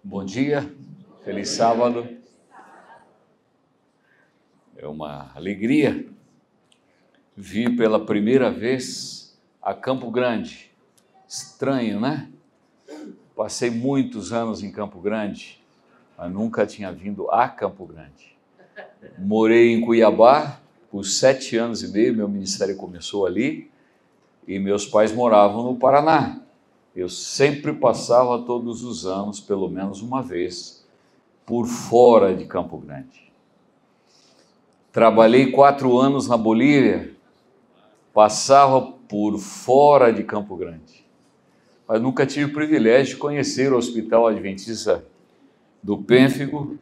Bom dia, feliz sábado. É uma alegria vir pela primeira vez a Campo Grande. Estranho, né? Passei muitos anos em Campo Grande, mas nunca tinha vindo a Campo Grande. Morei em Cuiabá por 7 anos e meio, meu ministério começou ali, e meus pais moravam no Paraná. Eu sempre passava todos os anos, pelo menos uma vez, por fora de Campo Grande. Trabalhei 4 anos na Bolívia, passava por fora de Campo Grande. Mas nunca tive o privilégio de conhecer o Hospital Adventista do Pênfigo,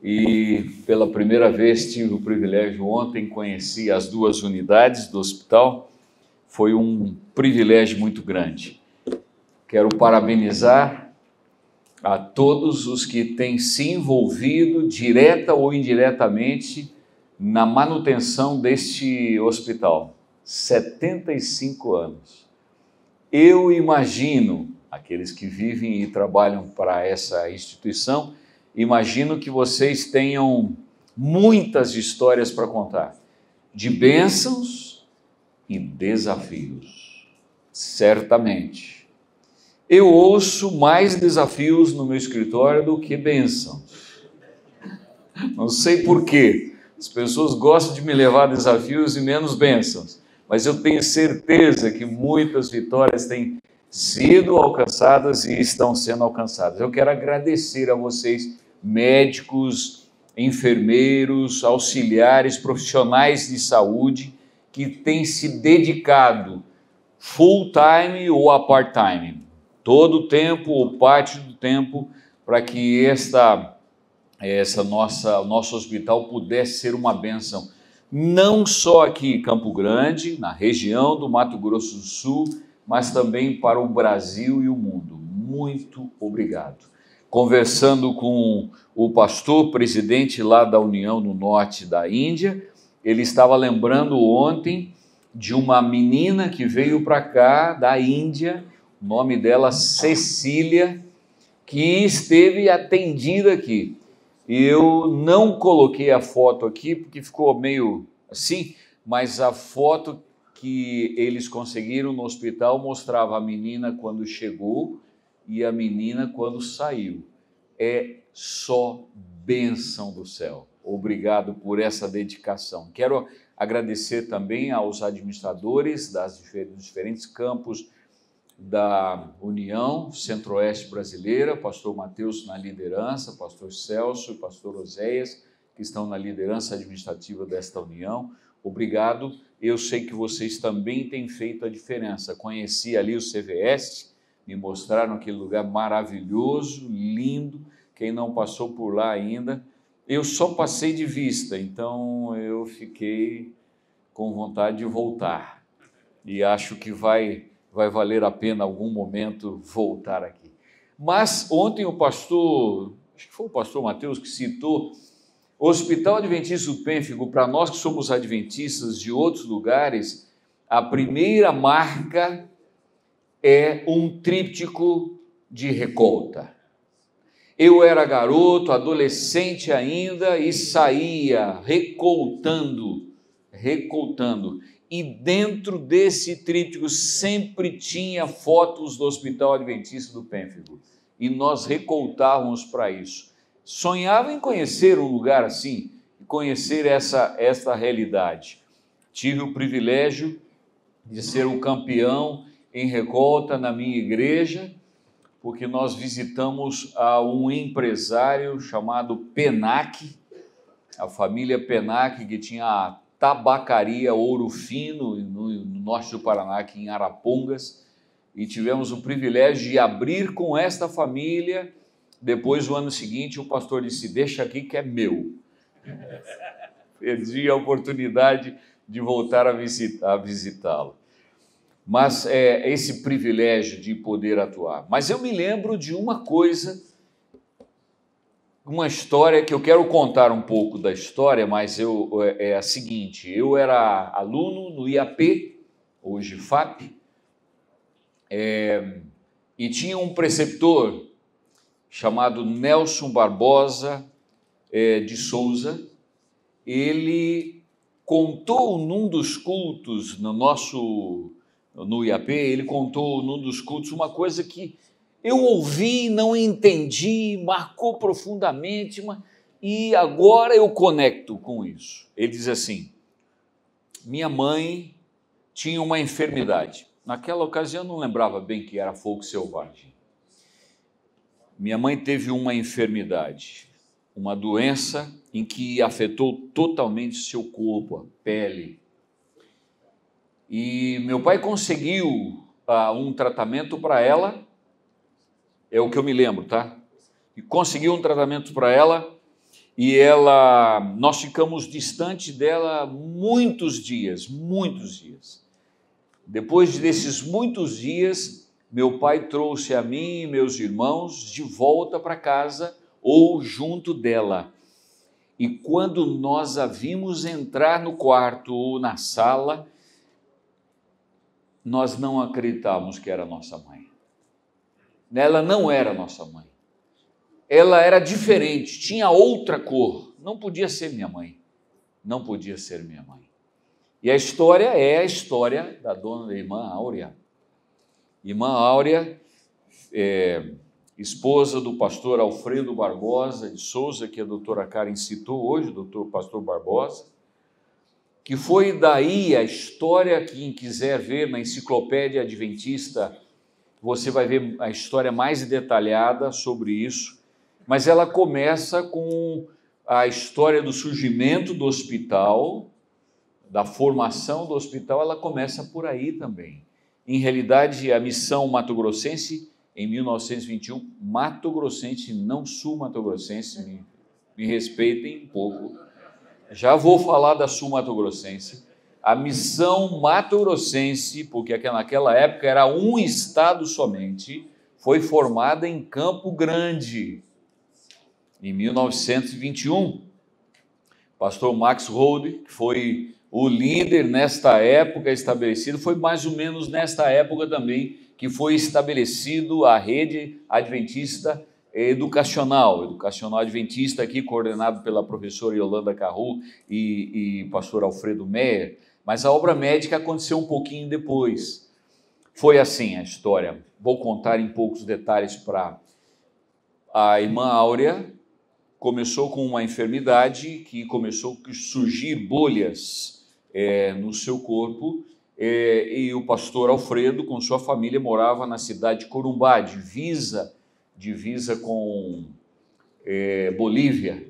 e pela primeira vez tive o privilégio ontem, conheci as 2 unidades do hospital, foi um privilégio muito grande. Quero parabenizar a todos os que têm se envolvido, direta ou indiretamente, na manutenção deste hospital. 75 anos. Eu imagino, aqueles que vivem e trabalham para essa instituição, imagino que vocês tenham muitas histórias para contar, de bênçãos e desafios, certamente. Eu ouço mais desafios no meu escritório do que bênçãos. Não sei por quê. As pessoas gostam de me levar a desafios e menos bênçãos. Mas eu tenho certeza que muitas vitórias têm sido alcançadas e estão sendo alcançadas. Eu quero agradecer a vocês, médicos, enfermeiros, auxiliares, profissionais de saúde, que têm se dedicado full time ou a part time, todo o tempo ou parte do tempo, para que nosso hospital pudesse ser uma bênção, não só aqui em Campo Grande, na região do Mato Grosso do Sul, mas também para o Brasil e o mundo. Muito obrigado. Conversando com o pastor presidente lá da União no Norte da Índia, ele estava lembrando ontem de uma menina que veio para cá da Índia, o nome dela Cecília, que esteve atendida aqui. E eu não coloquei a foto aqui, porque ficou meio assim, mas a foto que eles conseguiram no hospital mostrava a menina quando chegou e a menina quando saiu. É só bênção do céu. Obrigado por essa dedicação. Quero agradecer também aos administradores dos diferentes campos da União Centro-Oeste Brasileira, pastor Mateus na liderança, pastor Celso e pastor Oséias, que estão na liderança administrativa desta união. Obrigado, eu sei que vocês também têm feito a diferença. Conheci ali o CVS, me mostraram aquele lugar maravilhoso, lindo. Quem não passou por lá ainda, eu só passei de vista, então eu fiquei com vontade de voltar. E acho que vai valer a pena algum momento voltar aqui. Mas ontem o pastor, acho que foi o pastor Mateus que citou, o Hospital Adventista do Pênfigo, para nós que somos adventistas de outros lugares, a primeira marca é um tríptico de recolta. Eu era garoto, adolescente ainda, e saía recoltando. E dentro desse tríptico sempre tinha fotos do Hospital Adventista do Pênfigo. E nós recoltávamos para isso. Sonhava em conhecer um lugar assim, conhecer essa realidade. Tive o privilégio de ser o campeão em recolta na minha igreja, porque nós visitamos um empresário chamado Penac, a família Penac, que tinha a tabacaria Ouro Fino, no norte do Paraná, aqui em Arapongas, e tivemos o privilégio de abrir com esta família. Depois, no ano seguinte, o pastor disse, deixa aqui que é meu. Perdi a oportunidade de voltar a visitá-lo. Mas é esse privilégio de poder atuar. Mas eu me lembro de uma coisa, uma história que eu quero contar um pouco da história, mas é a seguinte, eu era aluno no IAP, hoje FAP, e tinha um preceptor chamado Nelson Barbosa de Souza. Ele contou num dos cultos no IAP, ele contou num dos cultos uma coisa que eu ouvi, não entendi, marcou profundamente, e agora eu conecto com isso. Ele diz assim: minha mãe tinha uma enfermidade. Naquela ocasião eu não lembrava bem que era fogo selvagem. Minha mãe teve uma enfermidade, uma doença em que afetou totalmente seu corpo, a pele. E meu pai conseguiu um tratamento para ela, é o que eu me lembro, tá? E conseguiu um tratamento para ela, e nós ficamos distante dela muitos dias. Depois desses muitos dias, meu pai trouxe a mim e meus irmãos de volta para casa ou junto dela. E quando nós a vimos entrar no quarto ou na sala, nós não acreditávamos que era nossa mãe. Ela não era nossa mãe. Ela era diferente, tinha outra cor. Não podia ser minha mãe. Não podia ser minha mãe. E a história é a história da dona irmã Áurea. Irmã Áurea, esposa do pastor Alfredo Barbosa de Souza, que a doutora Karen citou hoje, doutor pastor Barbosa, que foi daí a história, quem quiser ver na Enciclopédia Adventista, você vai ver a história mais detalhada sobre isso, mas ela começa com a história do surgimento do hospital, da formação do hospital, ela começa por aí também. Em realidade, a missão mato-grossense, em 1921, mato-grossense, não sul-mato-grossense, me respeitem um pouco, já vou falar da sul-mato-grossense, a missão mato-grossense, porque naquela época era um estado somente, foi formada em Campo Grande, em 1921. Pastor Max Rode, que foi o líder nesta época estabelecido, foi mais ou menos nesta época também que foi estabelecido a rede adventista educacional adventista, aqui coordenado pela professora Yolanda Carru e pastor Alfredo Meyer, mas a obra médica aconteceu um pouquinho depois. Foi assim a história, vou contar em poucos detalhes para a irmã Áurea. Começou com uma enfermidade que começou a surgir bolhas no seu corpo, e o pastor Alfredo, com sua família, morava na cidade de Corumbá, divisa com Bolívia.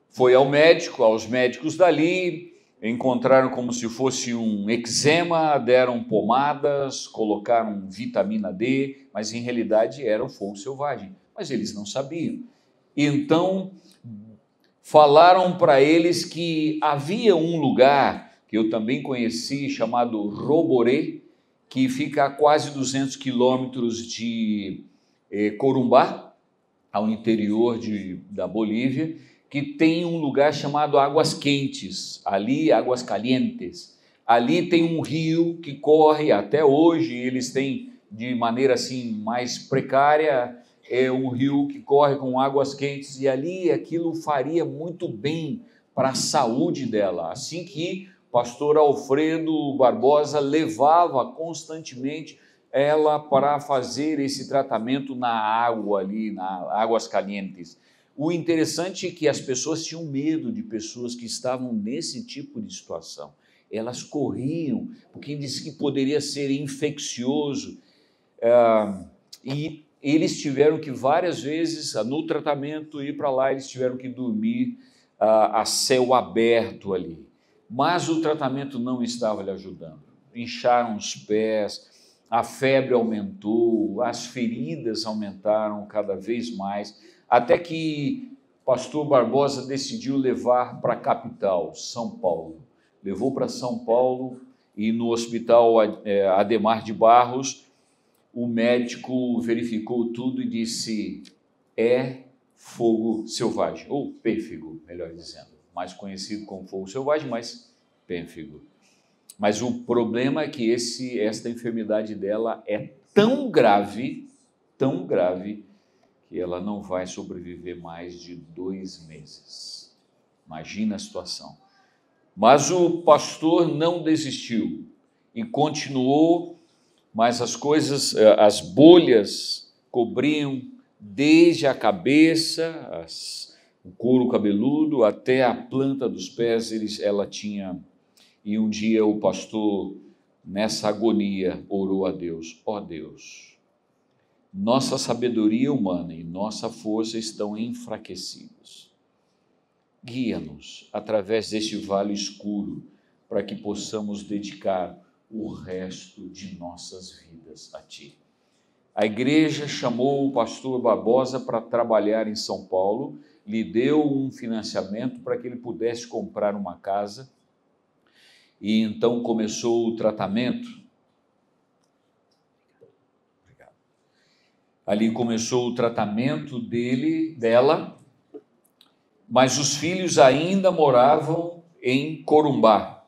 Foi aos médicos dali, encontraram como se fosse um eczema, deram pomadas, colocaram vitamina D, mas em realidade era um fogo selvagem, mas eles não sabiam. Então, falaram para eles que havia um lugar que eu também conheci, chamado Roboré, que fica a quase 200 quilômetros de Corumbá, ao interior da Bolívia, que tem um lugar chamado Águas Quentes, ali, Águas Calientes. Ali tem um rio que corre, até hoje eles têm de maneira assim mais precária, um rio que corre com águas quentes, e ali aquilo faria muito bem para a saúde dela. Assim que o pastor Alfredo Barbosa levava constantemente ela para fazer esse tratamento na água ali, na Águas Calientes. O interessante é que as pessoas tinham medo de pessoas que estavam nesse tipo de situação. Elas corriam, porque disse que poderia ser infeccioso, e eles tiveram que várias vezes, no tratamento, ir para lá, eles tiveram que dormir a céu aberto ali. Mas o tratamento não estava lhe ajudando. Incharam os pés, a febre aumentou, as feridas aumentaram cada vez mais, até que o pastor Barbosa decidiu levar para a capital, São Paulo. Levou para São Paulo, e no hospital Ademar de Barros, o médico verificou tudo e disse: é fogo selvagem, ou pênfigo, melhor dizendo, mais conhecido como fogo selvagem, mas pênfigo. Mas o problema é que esta enfermidade dela é tão grave, que que ela não vai sobreviver mais de 2 meses. Imagina a situação. Mas o pastor não desistiu e continuou, mas as coisas, as bolhas cobriam desde a cabeça, o couro cabeludo, até a planta dos pés, ela tinha. E um dia o pastor, nessa agonia, orou a Deus: ó Deus, nossa sabedoria humana e nossa força estão enfraquecidos. Guia-nos através deste vale escuro, para que possamos dedicar o resto de nossas vidas a Ti. A igreja chamou o pastor Barbosa para trabalhar em São Paulo, lhe deu um financiamento para que ele pudesse comprar uma casa, e então começou o tratamento. Ali começou o tratamento dela, mas os filhos ainda moravam em Corumbá.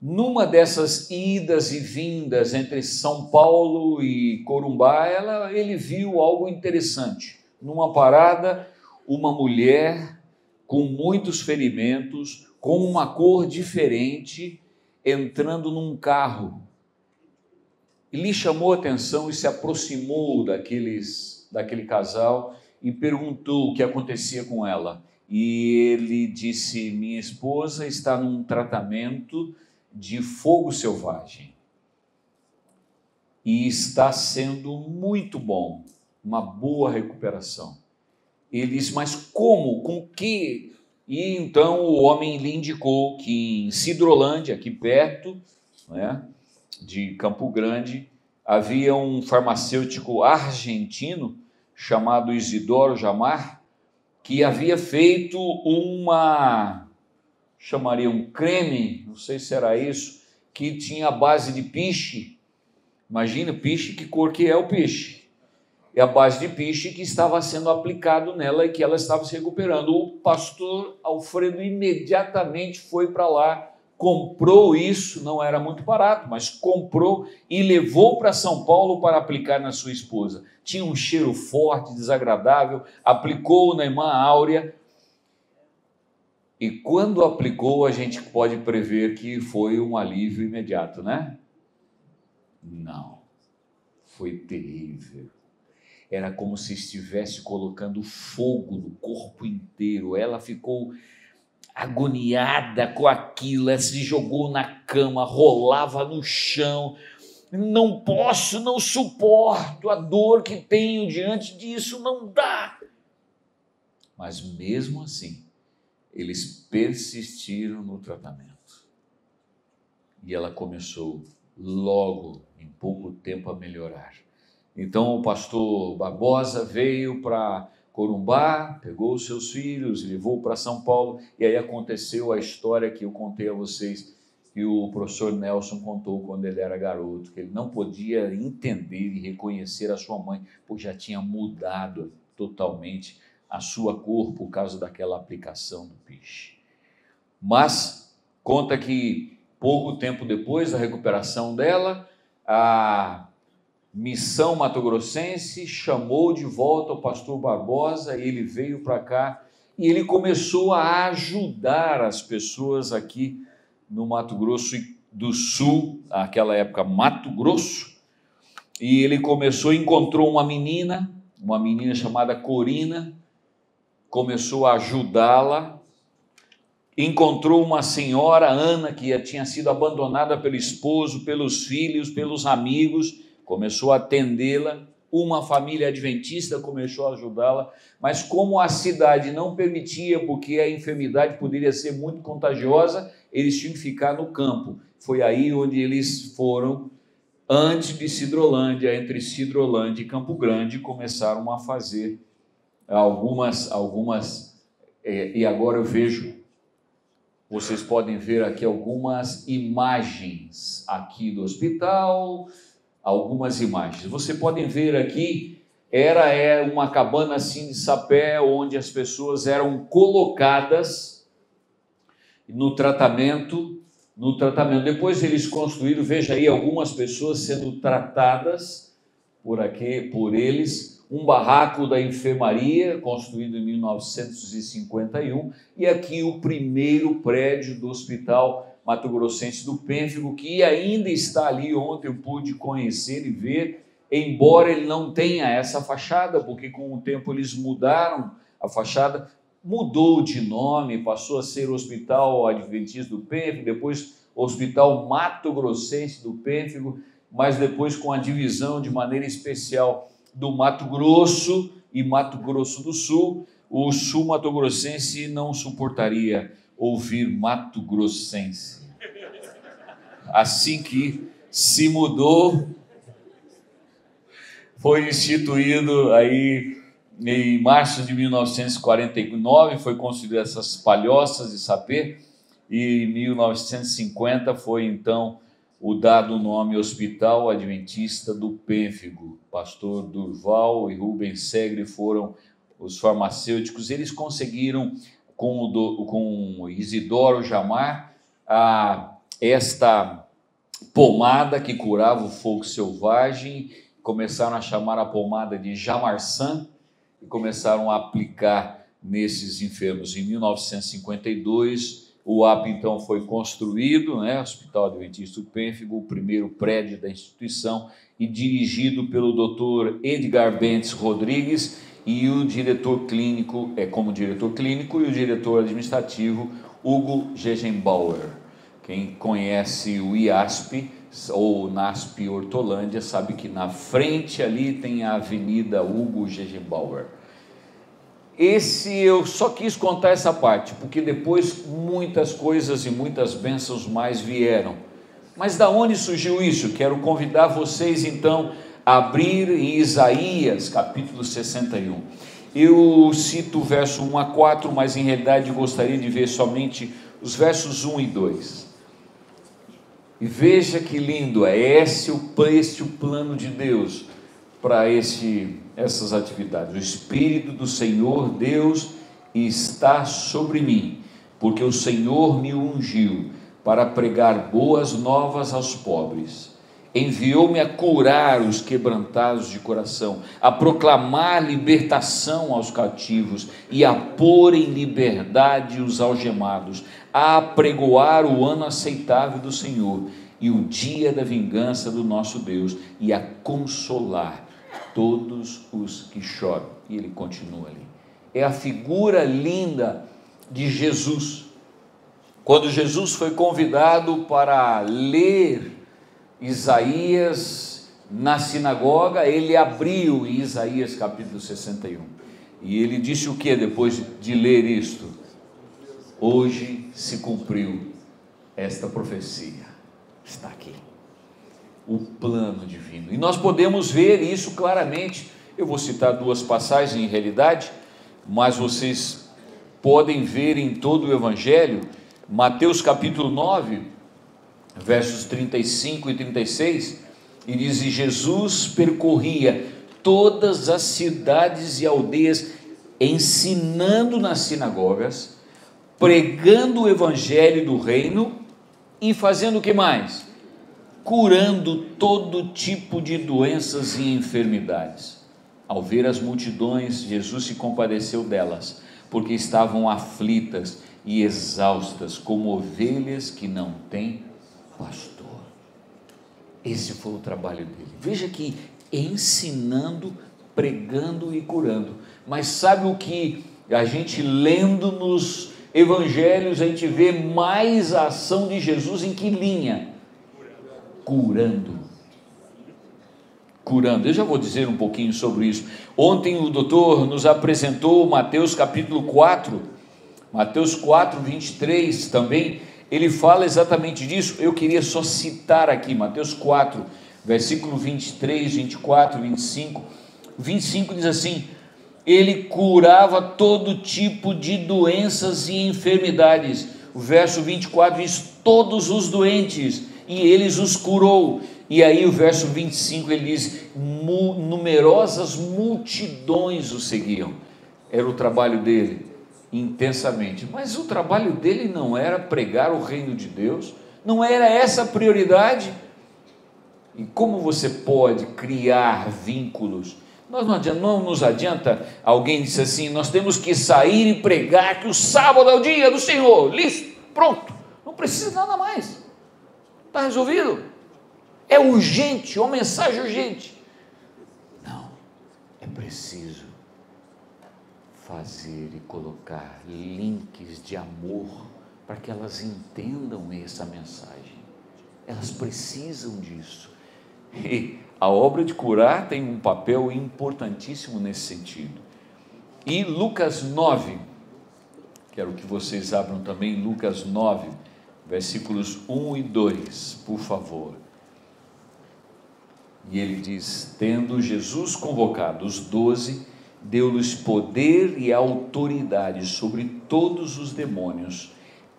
Numa dessas idas e vindas entre São Paulo e Corumbá, ele viu algo interessante. Numa parada, uma mulher com muitos ferimentos, com uma cor diferente, entrando num carro. Ele chamou a atenção e se aproximou daquele casal e perguntou o que acontecia com ela. E ele disse: minha esposa está num tratamento de fogo selvagem e está sendo muito bom, uma boa recuperação. Ele disse: mas como? Com que? E então o homem lhe indicou que em Sidrolândia, aqui perto, né, de Campo Grande, havia um farmacêutico argentino chamado Isidoro Jamar, que havia feito chamaria um creme, não sei se era isso, que tinha a base de piche. Imagina, piche, que cor que é o piche? É a base de piche que estava sendo aplicado nela e que ela estava se recuperando. O pastor Alfredo imediatamente foi para lá, comprou isso, não era muito barato, mas comprou e levou para São Paulo para aplicar na sua esposa. Tinha um cheiro forte, desagradável, aplicou na irmã Áurea, e quando aplicou, a gente pode prever que foi um alívio imediato, né? Não, foi terrível. Era como se estivesse colocando fogo no corpo inteiro. Ela ficou agoniada com aquilo, ela se jogou na cama, rolava no chão. Não posso, não suporto a dor que tenho diante disso, não dá. Mas mesmo assim, eles persistiram no tratamento. E ela começou logo, em pouco tempo, a melhorar. Então o pastor Barbosa veio para Corumbá, pegou os seus filhos, levou para São Paulo, e aí aconteceu a história que eu contei a vocês, que o professor Nelson contou quando ele era garoto, que ele não podia entender e reconhecer a sua mãe, pois já tinha mudado totalmente a sua cor por causa daquela aplicação do piche. Mas conta que pouco tempo depois da recuperação dela, a Missão Mato-Grossense chamou de volta o pastor Barbosa, ele veio para cá e ele começou a ajudar as pessoas aqui no Mato Grosso do Sul, naquela época Mato Grosso, e ele encontrou uma menina chamada Corina, começou a ajudá-la, encontrou uma senhora, Ana, que tinha sido abandonada pelo esposo, pelos filhos, pelos amigos, começou a atendê-la. Uma família adventista começou a ajudá-la, mas como a cidade não permitia, porque a enfermidade poderia ser muito contagiosa, eles tinham que ficar no campo. Foi aí onde eles foram, antes de Sidrolândia, entre Sidrolândia e Campo Grande, começaram a fazer algumas e agora eu vejo, vocês podem ver aqui algumas imagens aqui do hospital, algumas imagens. Vocês podem ver aqui, era uma cabana assim de sapé, onde as pessoas eram colocadas no tratamento. Depois eles construíram, veja aí, algumas pessoas sendo tratadas por eles. um barraco da enfermaria, construído em 1951, e aqui o primeiro prédio do Hospital Mato Grossense do Pênfigo, que ainda está ali. Ontem eu pude conhecer e ver, embora ele não tenha essa fachada, porque com o tempo eles mudaram a fachada, mudou de nome, passou a ser Hospital Adventista do Pênfigo, depois Hospital Mato Grossense do Pênfigo, mas depois com a divisão de maneira especial do Mato Grosso e Mato Grosso do Sul. O sul mato-grossense não suportaria ouvir Mato Grossense. Assim que se mudou, foi instituído aí em março de 1949, foi construída essas palhoças de sapê, e em 1950 foi então o dado nome Hospital Adventista do Pênfigo. Pastor Durval e Rubens Segre foram os farmacêuticos. Eles conseguiram, com o Isidoro Jamar, esta pomada que curava o fogo selvagem. Começaram a chamar a pomada de Jamarsan e começaram a aplicar nesses enfermos. Em 1952, o AP então foi construído, Hospital Adventista do Pênfigo, o primeiro prédio da instituição, e dirigido pelo Dr. Edgar Bentes Rodrigues, e o diretor clínico, como diretor clínico, e o diretor administrativo, Hugo Gegenbauer. Quem conhece o IASP ou NASP Hortolândia sabe que na frente ali tem a Avenida Hugo Gegenbauer. Eu só quis contar essa parte, porque depois muitas coisas e muitas bênçãos mais vieram. Mas da onde surgiu isso? Quero convidar vocês então a abrir em Isaías, capítulo 61. Eu cito o verso 1 a 4, mas em realidade gostaria de ver somente os versos 1 e 2. E veja que lindo é este o plano de Deus para essas atividades. O Espírito do Senhor Deus está sobre mim, porque o Senhor me ungiu para pregar boas novas aos pobres. Enviou-me a curar os quebrantados de coração, a proclamar libertação aos cativos e a pôr em liberdade os algemados, a apregoar o ano aceitável do Senhor e o dia da vingança do nosso Deus, e a consolar todos os que choram. E ele continua ali. É a figura linda de Jesus. Quando Jesus foi convidado para ler Isaías na sinagoga, ele abriu em Isaías capítulo 61. E ele disse o que depois de ler isto? Hoje se cumpriu esta profecia. Está aqui. O plano divino. E nós podemos ver isso claramente. Eu vou citar duas passagens em realidade, mas vocês podem ver em todo o Evangelho. Mateus capítulo 9, versos 35 e 36, e diz: e Jesus percorria todas as cidades e aldeias, ensinando nas sinagogas, pregando o evangelho do reino e fazendo o que mais? Curando todo tipo de doenças e enfermidades. Ao ver as multidões, Jesus se compadeceu delas, porque estavam aflitas e exaustas, como ovelhas que não têm pastor. Esse foi o trabalho dele. Veja que ensinando, pregando e curando. Mas sabe o que a gente lendo nos evangelhos, a gente vê mais a ação de Jesus em que linha? Curando. Eu já vou dizer um pouquinho sobre isso. Ontem o doutor nos apresentou Mateus capítulo 4, Mateus 4, 23 também, ele fala exatamente disso. Eu queria só citar aqui, Mateus 4, versículo 23, 24, 25, 25 diz assim: ele curava todo tipo de doenças e enfermidades. O verso 24 diz: todos os doentes, e eles os curou. E aí o verso 25 ele diz: numerosas multidões o seguiam. Era o trabalho dele, intensamente. Mas o trabalho dele não era pregar o reino de Deus, não era essa a prioridade. E como você pode criar vínculos? Não nos adianta alguém dizer assim, nós temos que sair e pregar que o sábado é o dia do Senhor, listo, pronto, não precisa de nada mais, está resolvido, é urgente, uma mensagem urgente. Não, é preciso fazer e colocar links de amor para que elas entendam essa mensagem, elas precisam disso, e a obra de curar tem um papel importantíssimo nesse sentido. E Lucas 9, quero que vocês abram também Lucas 9, versículos 1 e 2, por favor. E ele diz, tendo Jesus convocado os 12, deu-lhes poder e autoridade sobre todos os demônios,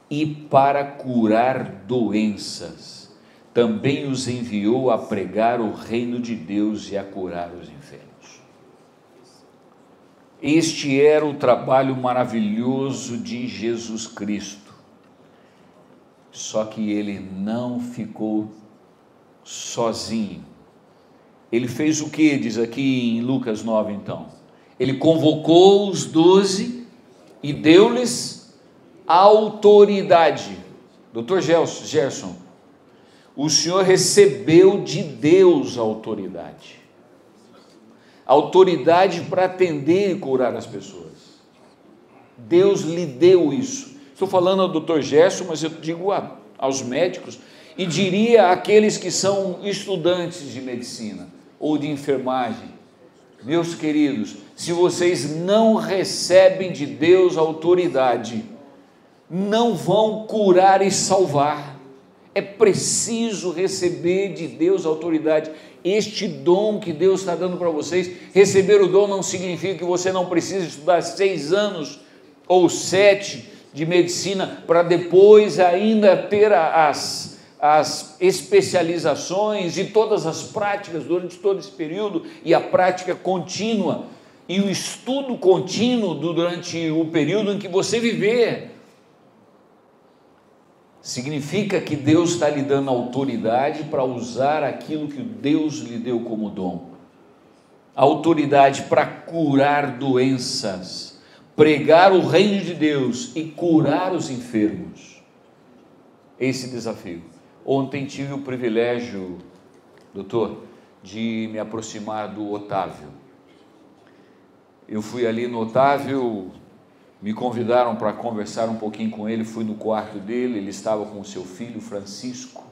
e para curar doenças. Também os enviou a pregar o reino de Deus e a curar os enfermos. Este era o trabalho maravilhoso de Jesus Cristo. Só que ele não ficou sozinho. Ele fez o que, diz aqui em Lucas 9 então? Ele convocou os 12 e deu-lhes autoridade. Dr. Gerson, o Senhor recebeu de Deus a autoridade para atender e curar as pessoas. Deus lhe deu isso. Estou falando ao Dr. Gerson, mas eu digo aos médicos, e diria àqueles que são estudantes de medicina ou de enfermagem, meus queridos, se vocês não recebem de Deus a autoridade, não vão curar e salvar. É preciso receber de Deus a autoridade, este dom que Deus está dando para vocês. Receber o dom não significa que você não precisa estudar 6 anos ou 7 de medicina, para depois ainda ter as especializações e todas as práticas durante todo esse período, e a prática contínua, e o estudo contínuo durante o período em que você viver. Significa que Deus está lhe dando autoridade para usar aquilo que Deus lhe deu como dom. Autoridade para curar doenças, pregar o reino de Deus e curar os enfermos. Esse desafio. Ontem tive o privilégio, doutor, de me aproximar do Otávio. Eu fui ali no Otávio, me convidaram para conversar um pouquinho com ele, fui no quarto dele, ele estava com o seu filho Francisco.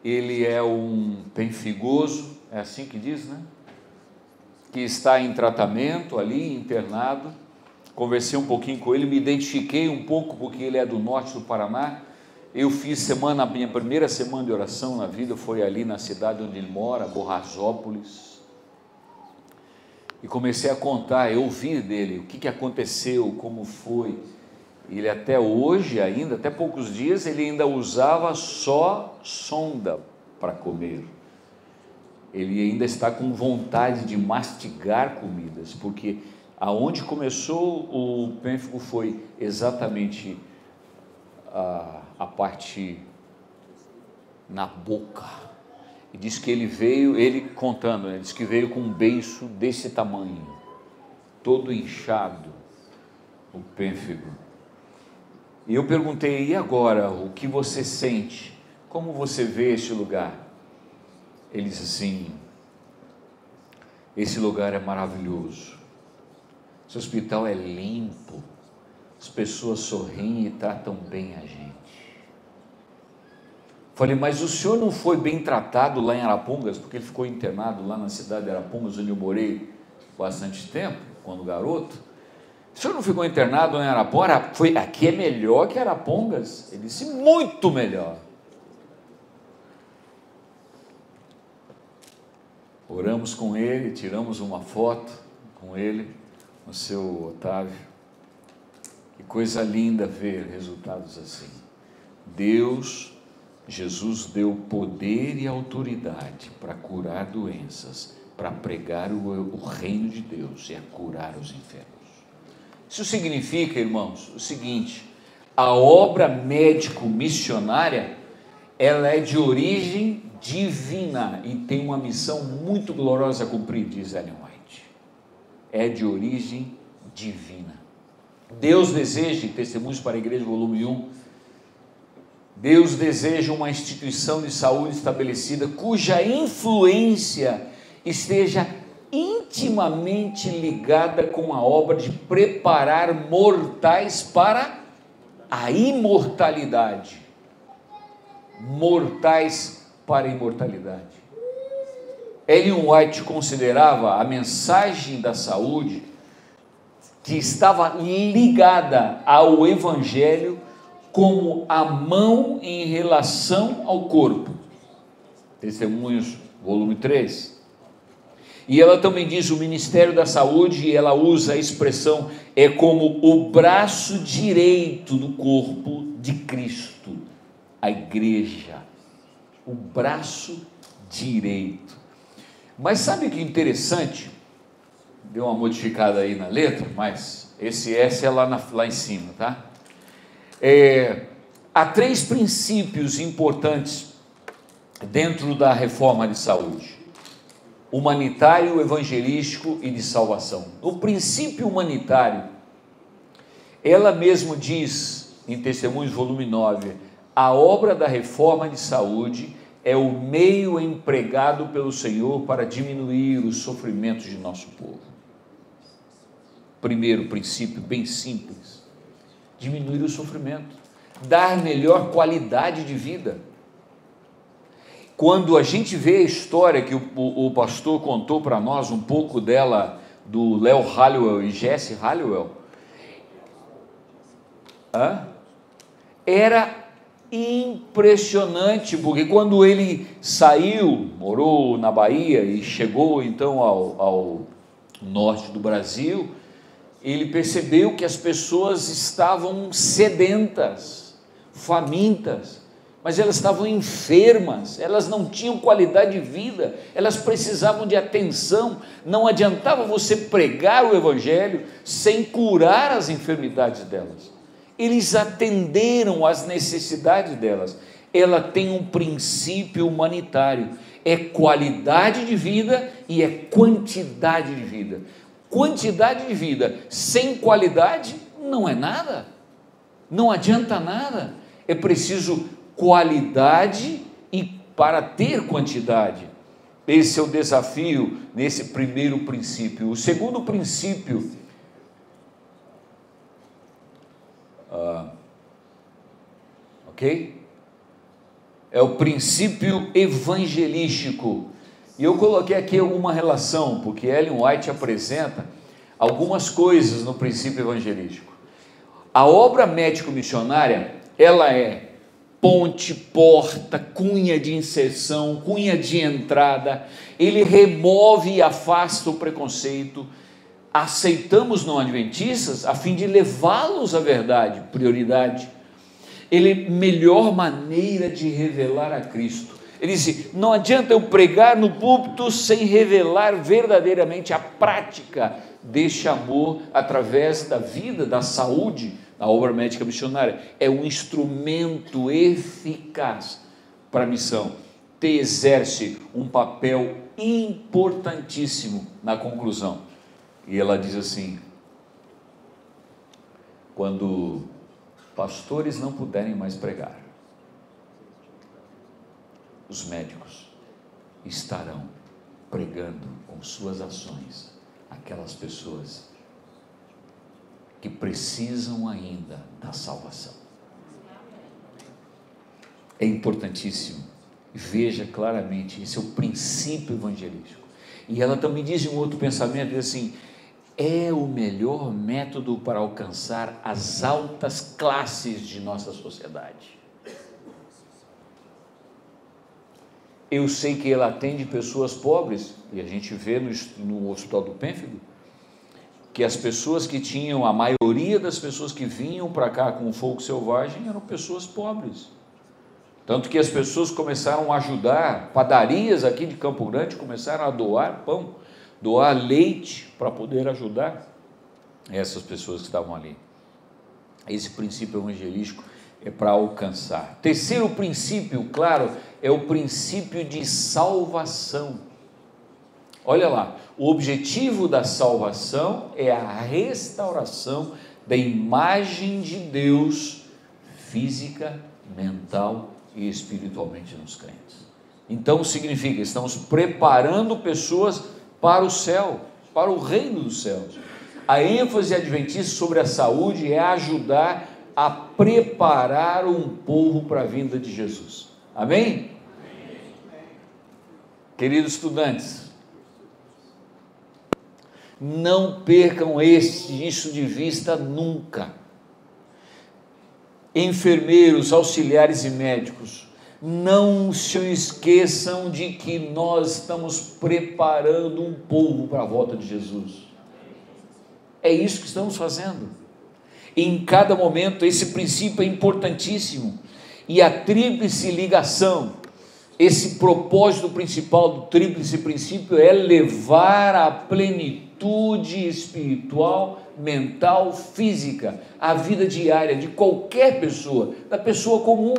Ele é um penfigoso, é assim que diz, né? Que está em tratamento ali, internado. Conversei um pouquinho com ele, me identifiquei um pouco, porque ele é do norte do Paraná. Eu fiz a minha primeira semana de oração na vida foi ali na cidade onde ele mora, Borrazópolis. E comecei a contar, eu ouvi dele, o que aconteceu, como foi. Ele até hoje, ainda, até poucos dias, ele ainda usava só sonda para comer. Ele ainda está com vontade de mastigar comidas, porque aonde começou o pênfigo foi exatamente a parte na boca. E diz que ele veio, ele contando, né, diz que veio com um beiço desse tamanho, todo inchado, o pênfigo. E eu perguntei, e agora, o que você sente? Como você vê este lugar? Ele disse assim, esse lugar é maravilhoso, esse hospital é limpo, as pessoas sorriem e tratam bem a gente. Falei, mas o senhor não foi bem tratado lá em Arapongas, porque ele ficou internado lá na cidade de Arapongas, onde eu morei bastante tempo, quando garoto. O senhor não ficou internado em Arapongas? Aqui é melhor que Arapongas. Ele disse, muito melhor. Oramos com ele, tiramos uma foto com ele, o seu Otávio. Que coisa linda ver resultados assim. Jesus deu poder e autoridade para curar doenças, para pregar o reino de Deus e a curar os enfermos. Isso significa, irmãos, o seguinte: a obra médico-missionária, ela é de origem divina e tem uma missão muito gloriosa a cumprir, diz Ellen White. É de origem divina. Deus deseja, em Testemunhos para a Igreja, volume 1, Deus deseja uma instituição de saúde estabelecida cuja influência esteja intimamente ligada com a obra de preparar mortais para a imortalidade. Mortais para a imortalidade. Ellen White considerava a mensagem da saúde que estava ligada ao Evangelho como a mão em relação ao corpo. Testemunhos, volume 3. E ela também diz o ministério da saúde, e ela usa a expressão, é como o braço direito do corpo de Cristo, a igreja, o braço direito. Mas sabe o que é interessante? Deu uma modificada aí na letra, mas esse S é lá em cima, tá? Há 3 princípios importantes dentro da reforma de saúde: humanitário, evangelístico e de salvação. O princípio humanitário, ela mesmo diz em Testemunhos volume 9, a obra da reforma de saúde é o meio empregado pelo Senhor para diminuir os sofrimentos de nosso povo. Primeiro princípio, bem simples: diminuir o sofrimento, dar melhor qualidade de vida. Quando a gente vê a história que o pastor contou para nós, um pouco dela, do Léo Hallowell e Jesse Hallowell, era impressionante, porque quando ele saiu, morou na Bahia e chegou então ao norte do Brasil, ele percebeu que as pessoas estavam sedentas, famintas, mas elas estavam enfermas, elas não tinham qualidade de vida, elas precisavam de atenção. Não adiantava você pregar o Evangelho sem curar as enfermidades delas. Eles atenderam às necessidades delas. Ela tem um princípio humanitário, é qualidade de vida e é quantidade de vida. Quantidade de vida sem qualidade não é nada, não adianta nada. É preciso qualidade e para ter quantidade. Esse é o desafio nesse primeiro princípio. O segundo princípio, é o princípio evangelístico. E eu coloquei aqui alguma relação, porque Ellen White apresenta algumas coisas no princípio evangelístico. A obra médico-missionária, ela é ponte, porta, cunha de inserção, cunha de entrada. Ele remove e afasta o preconceito. Aceitamos não adventistas a fim de levá-los à verdade, prioridade. Ele é melhor maneira de revelar a Cristo. Ele disse, não adianta eu pregar no púlpito sem revelar verdadeiramente a prática deste amor através da vida, da saúde. A obra médica missionária é um instrumento eficaz para a missão. Exerce um papel importantíssimo na conclusão. E ela diz assim, quando pastores não puderem mais pregar, os médicos estarão pregando com suas ações aquelas pessoas que precisam ainda da salvação. É importantíssimo. Veja claramente, esse é o princípio evangelístico. E ela também diz um outro pensamento, diz assim, é o melhor método para alcançar as altas classes de nossa sociedade. Eu sei que ela atende pessoas pobres, e a gente vê no Hospital do Pênfigo, que as pessoas que tinham, a maioria das pessoas que vinham para cá com o fogo selvagem eram pessoas pobres. Tanto que as pessoas começaram a ajudar, padarias aqui de Campo Grande começaram a doar pão, doar leite para poder ajudar essas pessoas que estavam ali. Esse princípio evangelístico é para alcançar. Terceiro princípio, claro, é o princípio de salvação. Olha lá, o objetivo da salvação é a restauração da imagem de Deus física, mental e espiritualmente nos crentes. Então significa, estamos preparando pessoas para o céu, para o reino dos céus. A ênfase adventista sobre a saúde é ajudar a preparar um povo para a vinda de Jesus. Amém? Queridos estudantes, não percam isso de vista nunca. Enfermeiros, auxiliares e médicos, não se esqueçam de que nós estamos preparando um povo para a volta de Jesus. É isso que estamos fazendo. Em cada momento, esse princípio é importantíssimo. E a tríplice ligação, esse propósito principal do tríplice princípio é levar a plenitude espiritual, mental, física, a vida diária de qualquer pessoa, da pessoa comum.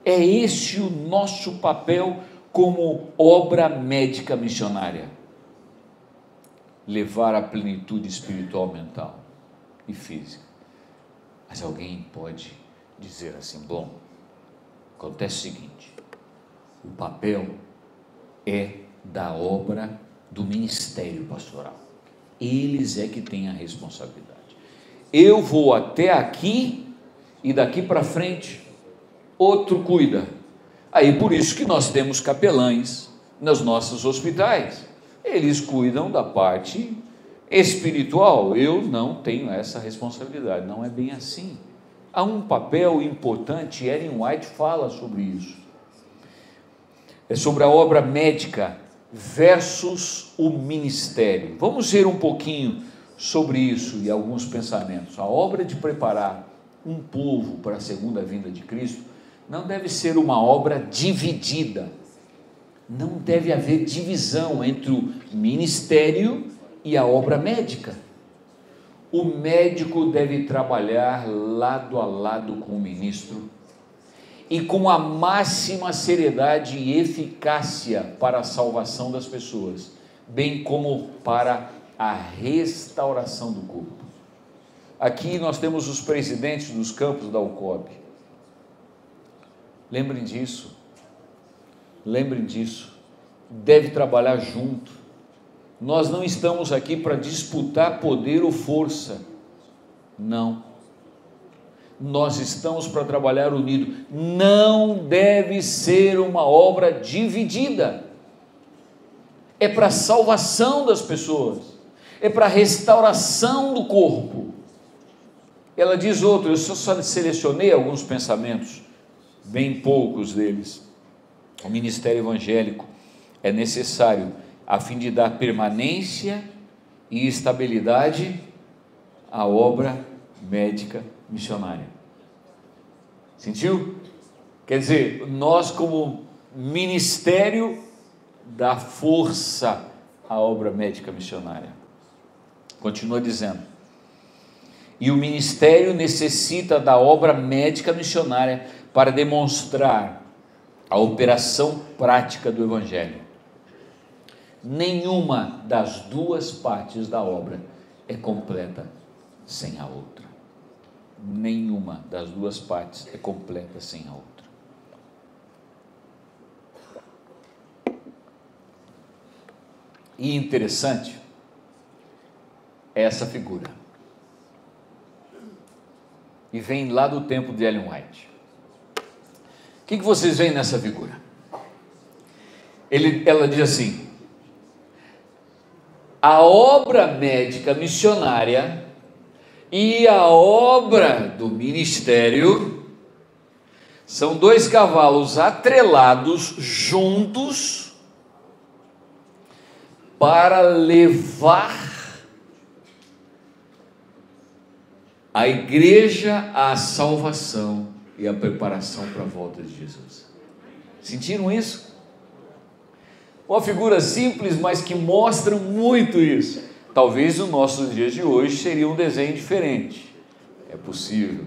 É esse o nosso papel como obra médica missionária. Levar a plenitude espiritual, mental e física. Mas alguém pode dizer assim, bom, acontece o seguinte, o papel é da obra do ministério pastoral. Eles é que têm a responsabilidade. Eu vou até aqui e daqui para frente outro cuida. Aí por isso que nós temos capelães nos nossos hospitais. Eles cuidam da parte espiritual. Eu não tenho essa responsabilidade. Não é bem assim. Há um papel importante, Ellen White fala sobre isso. É sobre a obra médica versus o ministério. Vamos ver um pouquinho sobre isso e alguns pensamentos. A obra de preparar um povo para a segunda vinda de Cristo não deve ser uma obra dividida. Não deve haver divisão entre o ministério e a obra médica. O médico deve trabalhar lado a lado com o ministro e com a máxima seriedade e eficácia para a salvação das pessoas, bem como para a restauração do corpo. Aqui nós temos os presidentes dos campos da UCOB. Lembrem disso. Lembrem disso. Deve trabalhar junto. Nós não estamos aqui para disputar poder ou força. Não. Nós estamos para trabalhar unido. Não deve ser uma obra dividida. É para a salvação das pessoas. É para a restauração do corpo. Ela diz outro, eu só selecionei alguns pensamentos, bem poucos deles. O ministério evangélico é necessário a fim de dar permanência e estabilidade à obra médica missionária. Sentiu? Quer dizer, nós como ministério dá força à obra médica missionária. Continua dizendo. E o ministério necessita da obra médica missionária para demonstrar a operação prática do evangelho. Nenhuma das duas partes da obra é completa sem a outra. Nenhuma das duas partes é completa sem a outra. E interessante é essa figura. E vem lá do tempo de Ellen White. O que vocês veem nessa figura? Ela diz assim: a obra médica missionária e a obra do ministério são dois cavalos atrelados juntos para levar a igreja à salvação e à preparação para a volta de Jesus. Sentiram isso? Uma figura simples, mas que mostra muito isso. Talvez nos nossos dias de hoje seria um desenho diferente. É possível.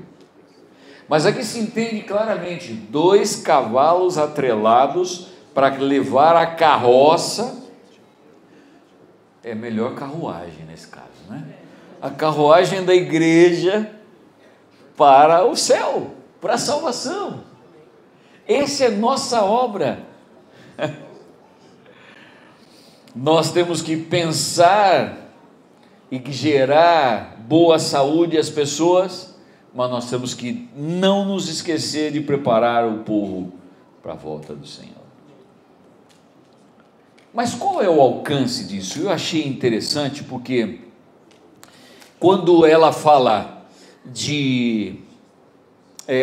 Mas aqui se entende claramente, 2 cavalos atrelados para levar a carroça, é melhor carruagem nesse caso, né? A carruagem da igreja para o céu, para a salvação. Essa é nossa obra. Nós temos que pensar e gerar boa saúde às pessoas, mas nós temos que não nos esquecer de preparar o povo para a volta do Senhor. Mas qual é o alcance disso? Eu achei interessante porque quando ela fala de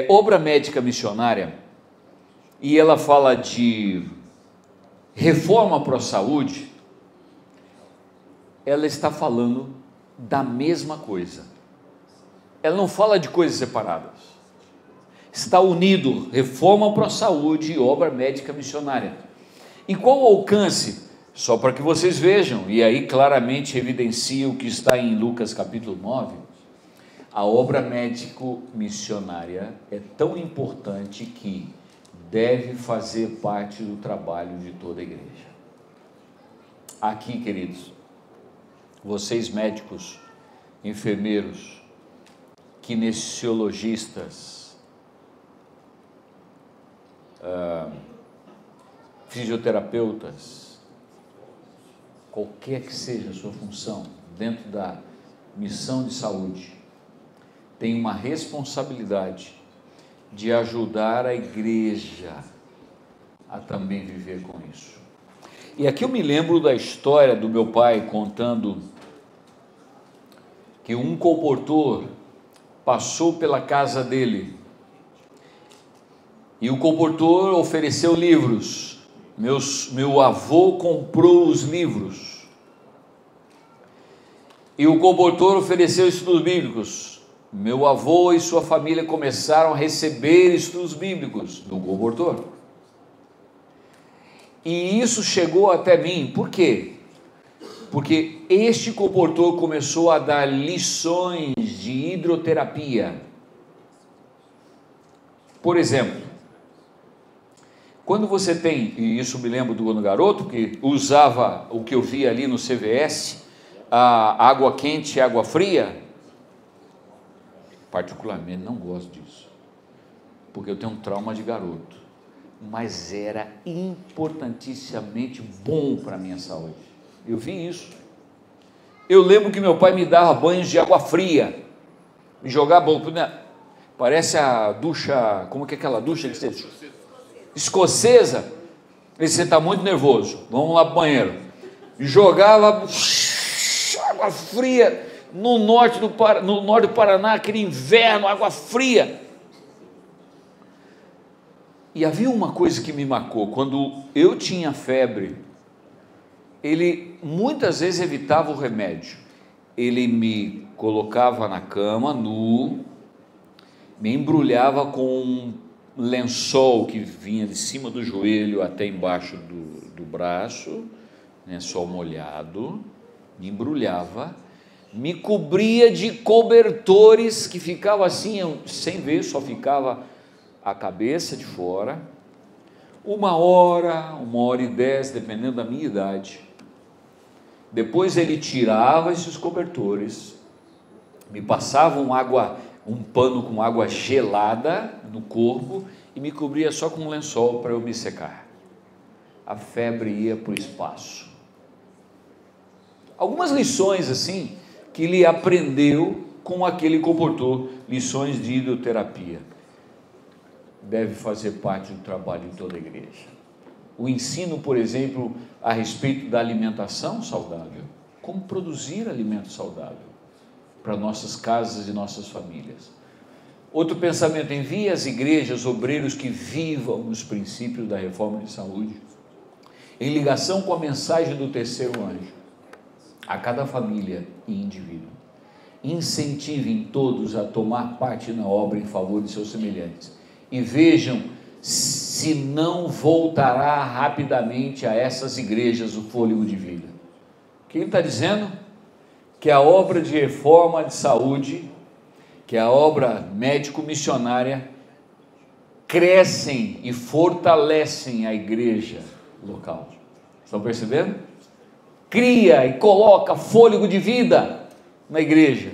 obra médica missionária e ela fala de reforma para a saúde, ela está falando da mesma coisa. Ela não fala de coisas separadas. Está unido reforma para a saúde e obra médica missionária. E qual o alcance? Só para que vocês vejam, e aí claramente evidencia o que está em Lucas capítulo 9, a obra médico-missionária é tão importante que deve fazer parte do trabalho de toda a igreja. Aqui, queridos, vocês médicos, enfermeiros, kinesiologistas, fisioterapeutas, qualquer que seja a sua função dentro da missão de saúde, tem uma responsabilidade de ajudar a igreja a também viver com isso. E aqui eu me lembro da história do meu pai contando que um comportor passou pela casa dele e o comportor ofereceu livros. Meu avô comprou os livros e o comportor ofereceu estudos bíblicos. Meu avô e sua família começaram a receber estudos bíblicos do comportor. E isso chegou até mim. Por quê? Porque este comportor começou a dar lições de hidroterapia. Por exemplo, quando você tem, e isso me lembro do garoto, que usava o que eu vi ali no CVS, a água quente e água fria, particularmente não gosto disso, porque eu tenho um trauma de garoto, mas era importantissimamente bom para a minha saúde. Eu vi isso. Eu lembro que meu pai me dava banhos de água fria, me jogava, parece a ducha, como que é aquela ducha que você... escocesa. Ele disse: você está muito nervoso, vamos lá para o banheiro. E jogava água fria no norte do Paraná, aquele inverno, água fria. E havia uma coisa que me marcou: quando eu tinha febre, ele muitas vezes evitava o remédio. Ele me colocava na cama, nu, me embrulhava com um lençol que vinha de cima do joelho até embaixo do braço, lençol molhado, me embrulhava, me cobria de cobertores que ficava assim, sem ver, só ficava a cabeça de fora, 1 hora, 1h10, dependendo da minha idade. Depois ele tirava esses cobertores, me passava um pano com água gelada no corpo e me cobria só com um lençol para eu me secar. A febre ia para o espaço. Algumas lições assim que ele aprendeu com aquele comportor, lições de hidroterapia, deve fazer parte do trabalho de toda a igreja. O ensino, por exemplo, a respeito da alimentação saudável, como produzir alimento saudável para nossas casas e nossas famílias. Outro pensamento: envie às igrejas obreiros que vivam os princípios da reforma de saúde, em ligação com a mensagem do terceiro anjo, a cada família e indivíduo. Incentivem todos a tomar parte na obra em favor de seus semelhantes e vejam se não voltará rapidamente a essas igrejas o fôlego de vida. O que ele está dizendo? Que a obra de reforma de saúde, que a obra médico-missionária crescem e fortalecem a igreja local. Estão percebendo? Cria e coloca fôlego de vida na igreja.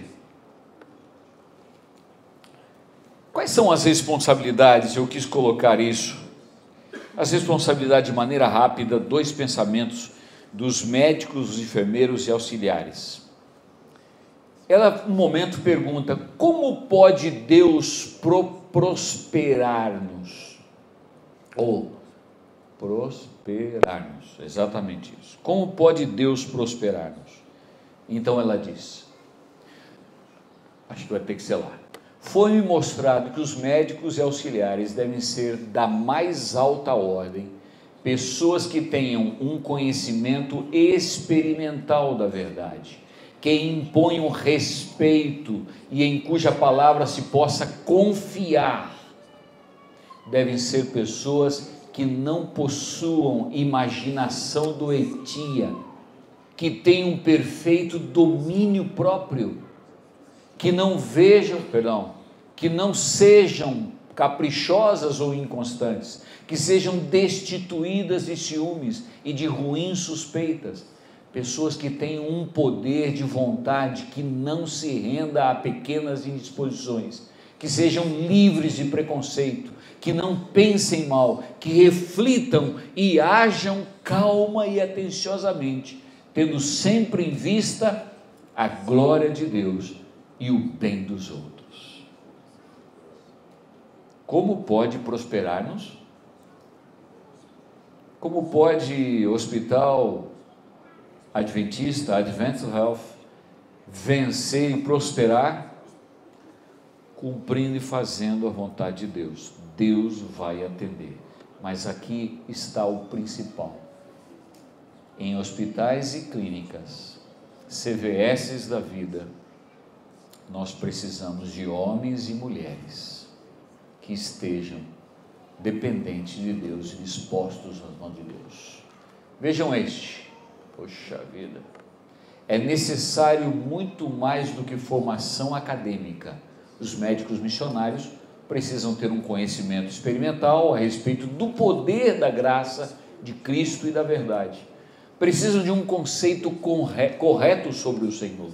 Quais são as responsabilidades? Eu quis colocar isso. As responsabilidades de maneira rápida, 2 pensamentos dos médicos, os enfermeiros e auxiliares. Ela, um momento, pergunta: como pode Deus prosperar-nos? Ou prosperar-nos, exatamente isso. Como pode Deus prosperar-nos? Então ela diz, acho que vai ter que ser lá: foi-me mostrado que os médicos e auxiliares devem ser da mais alta ordem, pessoas que tenham um conhecimento experimental da verdade, que imponham respeito e em cuja palavra se possa confiar. Devem ser pessoas que não possuam imaginação doentia, que tenham um perfeito domínio próprio, que não sejam caprichosas ou inconstantes, que sejam destituídas de ciúmes e de ruins suspeitas, pessoas que tenham um poder de vontade que não se renda a pequenas indisposições, que sejam livres de preconceito, que não pensem mal, que reflitam e ajam calma e atenciosamente, tendo sempre em vista a glória de Deus e o bem dos outros. Como pode prosperar-nos? Como pode Hospital Adventista, Advent Health, vencer e prosperar? Cumprindo e fazendo a vontade de Deus. Deus vai atender. Mas aqui está o principal. Em hospitais e clínicas, CVS da vida, nós precisamos de homens e mulheres que estejam dependentes de Deus e dispostos às mãos de Deus. Vejam este, poxa vida, é necessário muito mais do que formação acadêmica. Os médicos missionários precisam ter um conhecimento experimental a respeito do poder da graça de Cristo e da verdade. Precisam de um conceito correto sobre o Senhor,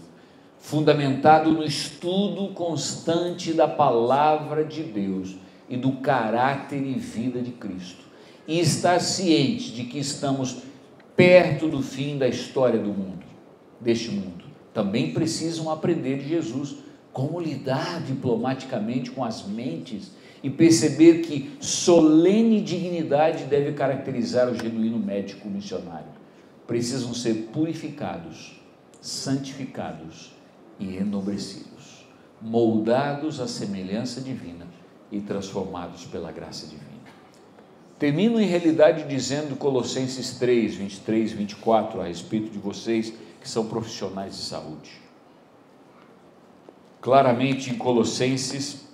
fundamentado no estudo constante da palavra de Deus e do caráter e vida de Cristo, e estar ciente de que estamos perto do fim da história deste mundo. Também precisam aprender de Jesus como lidar diplomaticamente com as mentes e perceber que solene dignidade deve caracterizar o genuíno médico missionário. Precisam ser purificados, santificados e enobrecidos, moldados à semelhança divina e transformados pela graça divina. Termino em realidade dizendo Colossenses 3, 23, 24, a respeito de vocês que são profissionais de saúde. Claramente em Colossenses,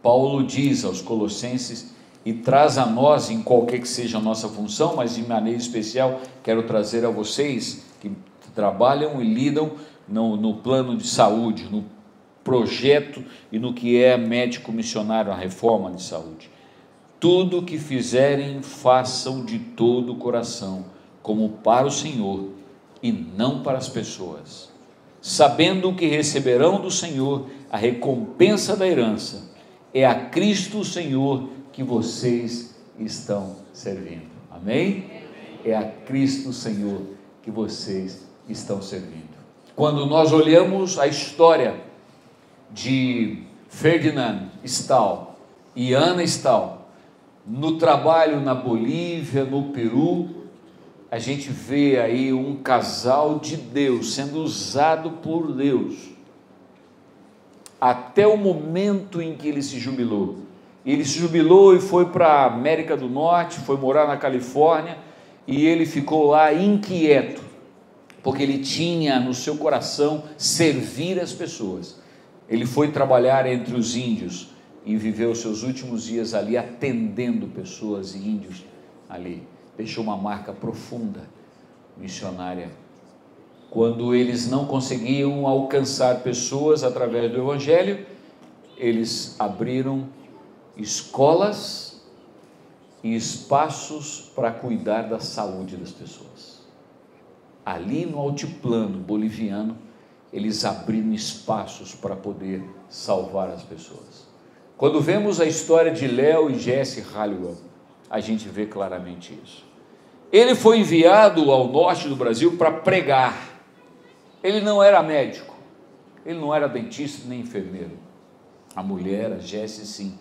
Paulo diz aos Colossenses e traz a nós, em qualquer que seja a nossa função, mas de maneira especial quero trazer a vocês que trabalham e lidam no plano de saúde, no projeto e no que é médico missionário, a reforma de saúde. Tudo o que fizerem, façam de todo o coração, como para o Senhor e não para as pessoas, sabendo que receberão do Senhor a recompensa da herança. É a Cristo o Senhor que vocês estão servindo. Amém? É a Cristo o Senhor que vocês estão servindo. Quando nós olhamos a história de Ferdinand Stahl e Ana Stahl, no trabalho na Bolívia, no Peru, a gente vê aí um casal de Deus sendo usado por Deus até o momento em que ele se jubilou. Ele se jubilou e foi para a América do Norte, foi morar na Califórnia, e ele ficou lá inquieto, porque ele tinha no seu coração servir as pessoas. Ele foi trabalhar entre os índios e viveu os seus últimos dias ali atendendo pessoas e índios ali. Deixou uma marca profunda missionária. Quando eles não conseguiam alcançar pessoas através do Evangelho, eles abriram escolas e espaços para cuidar da saúde das pessoas. Ali no altiplano boliviano, eles abriram espaços para poder salvar as pessoas. Quando vemos a história de Léo e Jesse Halliwell, a gente vê claramente isso. Ele foi enviado ao norte do Brasil para pregar. Ele não era médico, ele não era dentista nem enfermeiro. A mulher, a Jesse, sim.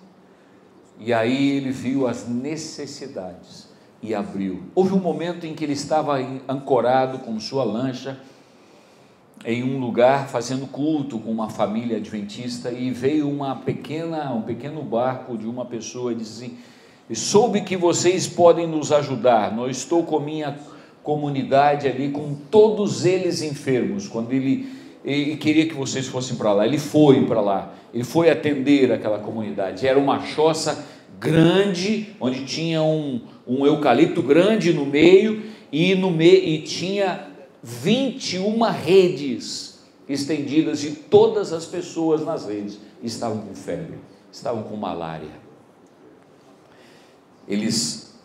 E aí ele viu as necessidades e abriu. Houve um momento em que ele estava ancorado com sua lancha em um lugar fazendo culto com uma família adventista, e veio um pequeno barco de uma pessoa e disse assim: soube que vocês podem nos ajudar, eu estou com minha comunidade ali, com todos eles enfermos. Quando ele queria que vocês fossem para lá, ele foi para lá, ele foi atender aquela comunidade. Era uma choça grande, onde tinha um eucalipto grande no meio, e tinha 21 redes estendidas, e todas as pessoas nas redes estavam com febre, estavam com malária. Eles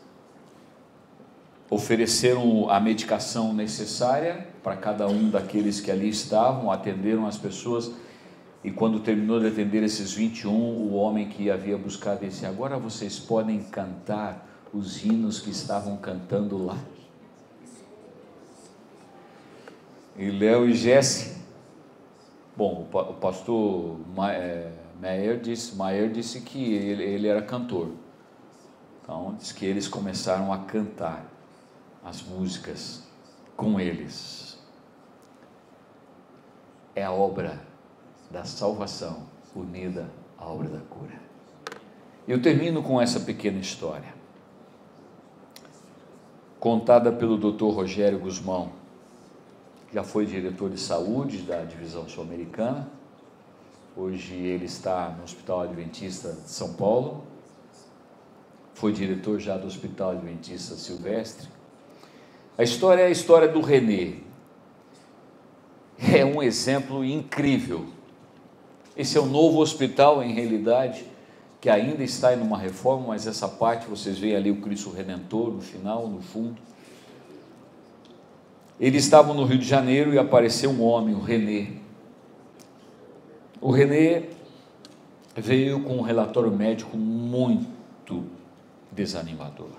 ofereceram a medicação necessária para cada um daqueles que ali estavam, atenderam as pessoas, e quando terminou de atender esses 21, o homem que havia buscado disse: agora vocês podem cantar os hinos que estavam cantando lá. E Léo e Jesse, bom, o pastor Maier disse que ele era cantor. Então, diz que eles começaram a cantar as músicas com eles. É a obra da salvação unida à obra da cura. Eu termino com essa pequena história, contada pelo Dr. Rogério Guzmão. Já foi diretor de saúde da divisão sul-americana, hoje ele está no Hospital Adventista de São Paulo, foi diretor já do Hospital Adventista Silvestre. A história é a história do Renê, é um exemplo incrível. Esse é um novo hospital, em realidade, que ainda está em uma reforma, mas essa parte, vocês veem ali o Cristo Redentor no final, no fundo. Eles estavam no Rio de Janeiro e apareceu um homem, o Renê. O Renê veio com um relatório médico muito desanimador.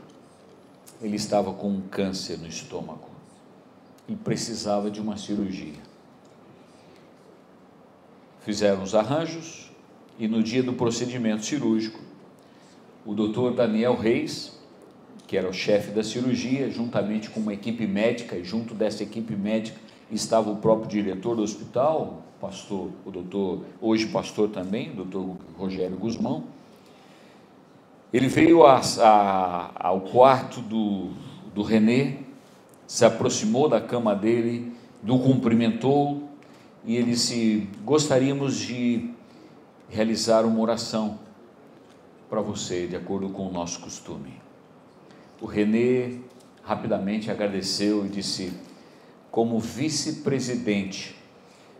Ele estava com um câncer no estômago e precisava de uma cirurgia. Fizeram os arranjos e no dia do procedimento cirúrgico, o doutor Daniel Reis, que era o chefe da cirurgia, juntamente com uma equipe médica, e junto dessa equipe médica estava o próprio diretor do hospital, o doutor, hoje pastor também, o doutor Rogério Guzmão. Ele veio ao quarto do Renê, se aproximou da cama dele, o cumprimentou, e ele disse: gostaríamos de realizar uma oração para você, de acordo com o nosso costume. O Renê rapidamente agradeceu e disse: como vice-presidente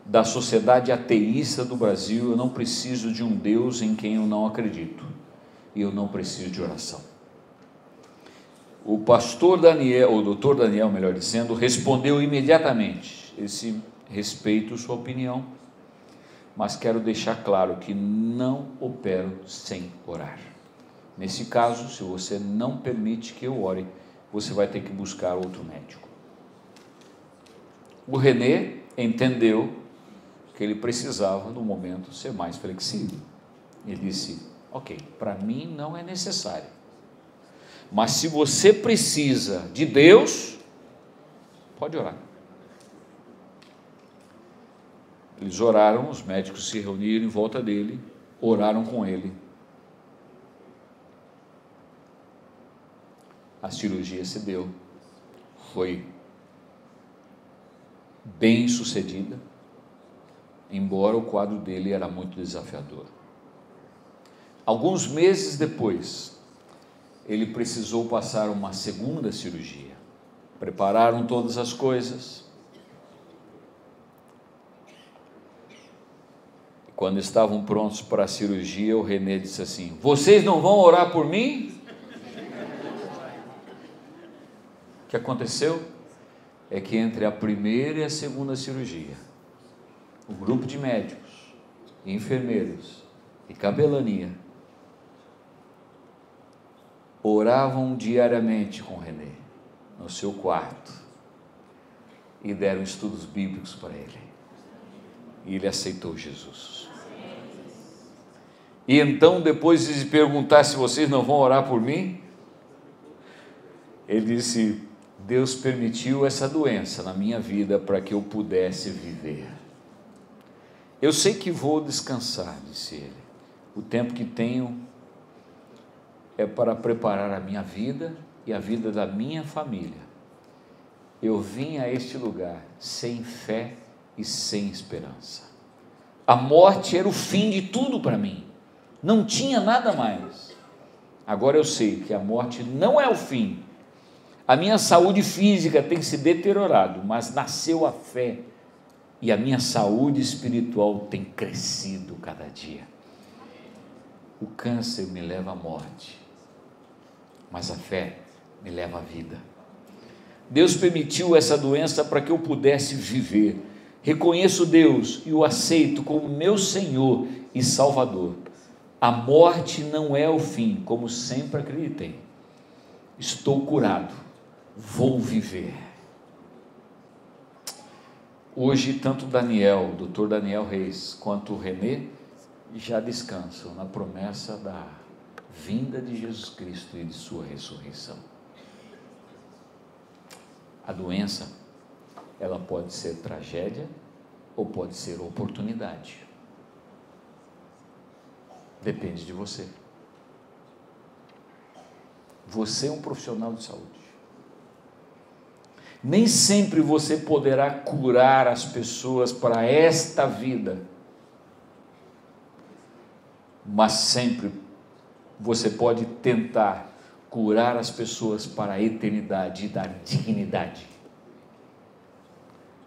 da Sociedade Ateísta do Brasil, eu não preciso de um Deus em quem eu não acredito, e eu não preciso de oração. O pastor Daniel, ou doutor Daniel, melhor dizendo, respondeu imediatamente: esse respeito sua opinião, mas quero deixar claro que não opero sem orar. Nesse caso, se você não permite que eu ore, você vai ter que buscar outro médico. O Renê entendeu que ele precisava, no momento, ser mais flexível. Ele disse: ok, para mim não é necessário, mas se você precisa de Deus, pode orar. Eles oraram, os médicos se reuniram em volta dele, oraram com ele. A cirurgia se deu, foi bem sucedida, embora o quadro dele era muito desafiador. Alguns meses depois, ele precisou passar uma segunda cirurgia. Prepararam todas as coisas. Quando estavam prontos para a cirurgia, o René disse assim: vocês não vão orar por mim? O que aconteceu é que entre a primeira e a segunda cirurgia, o grupo de médicos, enfermeiros e capelania oravam diariamente com o René no seu quarto e deram estudos bíblicos para ele, e ele aceitou Jesus. E então, depois de perguntar se vocês não vão orar por mim, ele disse: Deus permitiu essa doença na minha vida para que eu pudesse viver. Eu sei que vou descansar, disse ele. O tempo que tenho é para preparar a minha vida e a vida da minha família. Eu vim a este lugar sem fé e sem esperança. A morte era o fim de tudo para mim. Não tinha nada mais. Agora eu sei que a morte não é o fim. A minha saúde física tem se deteriorado, mas nasceu a fé e a minha saúde espiritual tem crescido cada dia. O câncer me leva à morte, mas a fé me leva à vida. Deus permitiu essa doença para que eu pudesse viver. Reconheço Deus e o aceito como meu Senhor e Salvador. A morte não é o fim, como sempre acreditei. Estou curado, vou viver. Hoje, tanto Daniel, o Dr. Daniel Reis, quanto o René, já descansam na promessa da vinda de Jesus Cristo e de sua ressurreição. A doença, ela pode ser tragédia ou pode ser oportunidade. Depende de você. Você é um profissional de saúde. Nem sempre você poderá curar as pessoas para esta vida, mas sempre você pode tentar curar as pessoas para a eternidade e dar dignidade.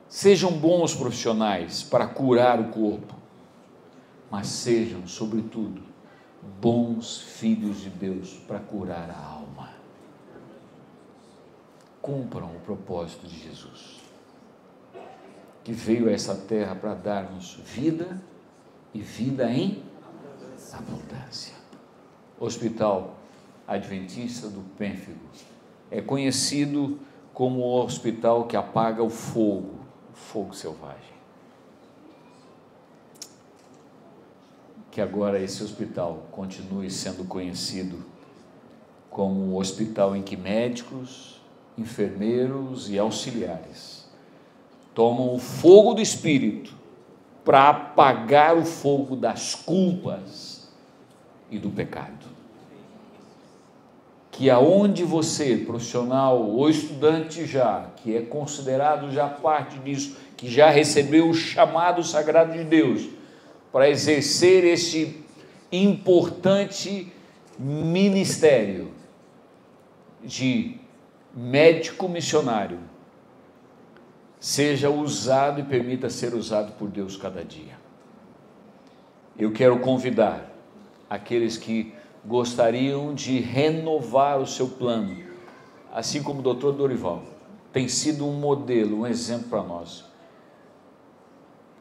Sejam bons profissionais para curar o corpo, mas sejam, sobretudo, bons filhos de Deus para curar a alma. Cumpram o propósito de Jesus, que veio a essa terra para dar-nos vida e vida em abundância. Hospital Adventista do Pênfigo é conhecido como o hospital que apaga o fogo selvagem. Que agora esse hospital continue sendo conhecido como o hospital em que médicos, enfermeiros e auxiliares tomam o fogo do Espírito para apagar o fogo das culpas e do pecado. Que aonde você, profissional ou estudante já, que é considerado já parte disso, que já recebeu o chamado sagrado de Deus para exercer este importante ministério de médico missionário, seja usado e permita ser usado por Deus cada dia. Eu quero convidar aqueles que gostariam de renovar o seu plano, assim como o Dr. Dorival tem sido um modelo, um exemplo para nós,